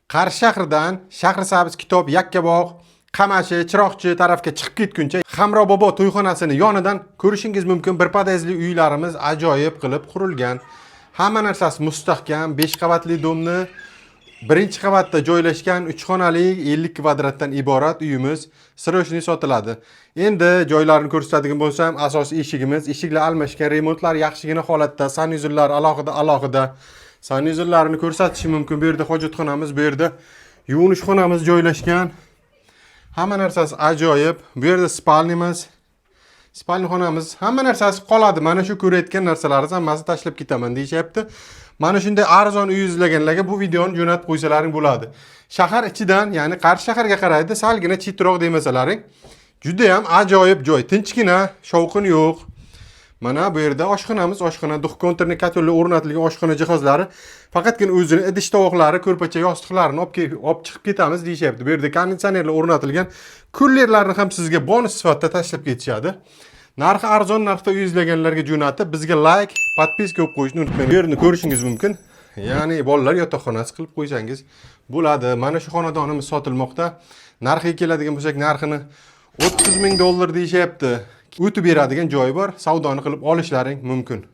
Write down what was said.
Qarshi shahridan Shahrisabz Kitob Yakkabog' Qamashi Chiroqchi tarafga chiqib ketguncha Hamro bobo to'yxonasini yonidan ko'rishingiz mumkin. Bir podezli uylarimiz ajoyib qilib qurilgan. Hamma narsasi mustahkam, 5 qavatli domni birinchi qavatda joylashgan 3 xonali 50 kvadratdan iborat uyimiz srochniy sotiladi. Endi joylarini ko'rsatadigan bo'lsam, asosiy eshigimiz, eshiklar almashgan, remontlar yaxshigina holatda, sanuzullar alohida. Sanuzullarni ko'rsatishim mumkin. Bu yerda hojatxonamiz, bu yerda yuvinish xonamiz joylashgan. Hamma narsasi ajoyib. Bu yerda spalnimiz, spalni xonamiz, hamma narsasi qoladi. Mana shu ko'rayotgan narsalarni hammasi tashlab ketaman deyapti. Mana shunday arzon uy izlaganlarga bu videoni jo'natib qo'ysalaring bo'ladi. Shahar ichidan, ya'ni Qarshi shaharga qaraydi, salgina chetroq demasalaring, juda ham ajoyib joy. Tinchgina, shovqin yo'q. Mana bu yerda oshxonamiz, oshxona, duh konterni katollar o'rnatilgan oshxona jihozlari. Faqatgina o'zini idish tovoqlari, ko'rpacha yostiqlarini olib chiqib ketamiz deyapti. Bu yerda konditsionerlar o'rnatilgan, kullerlarni ham sizga bonus sifatida tashlab ketishadi. Narxi arzon narxda uy izlaganlarga jo'natib, bizga like, podpiska qo'yib qo'yishni unutmang. Bu yerni ko'rishingiz mumkin. Ya'ni bolalar yotoqxonasi qilib qo'ysangiz bo'ladi. Mana shu xonadonimiz sotilmoqda. Narxiga keladigan bo'lsak, narxini $30,000 deyapti. O'tib beradigan joyi bor, savdoni qilib olishlaring mumkin.